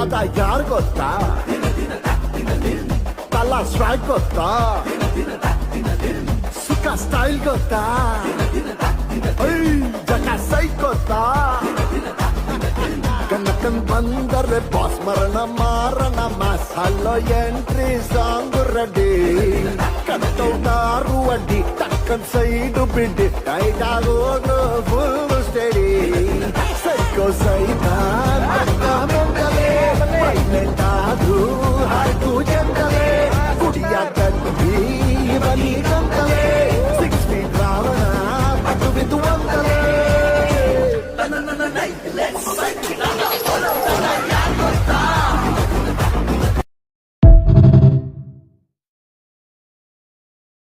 ದಾದ ಯಾರ್ ಗೊತ್ತಾ, ತಲಾ ಸ್ಟ್ರೈಕ್ ಗೊತ್ತಾ, ಸುಖ ಸ್ಟೈಲ್ ಗೊತ್ತಾ, ಜಗ ಸೈಕ್ ಗೊತ್ತಾ, ಕನಕನ್ ಬಂದರೆ ಬಾಸ್ ಮರಣ ಮಾರಣ mass hello entry song ready, ಕಟ್ಟೌಟಾರು ಅಡ್ಡಿ ಟಕ್ಕನ್ ಸೈಡು ಬಿಡ್ಡಿ ಟೈಟ್ ಆಗೋದು ಫುಲ್ ಸ್ಟಡಿ, ಸೈಕೋ ಸೈತಾನ್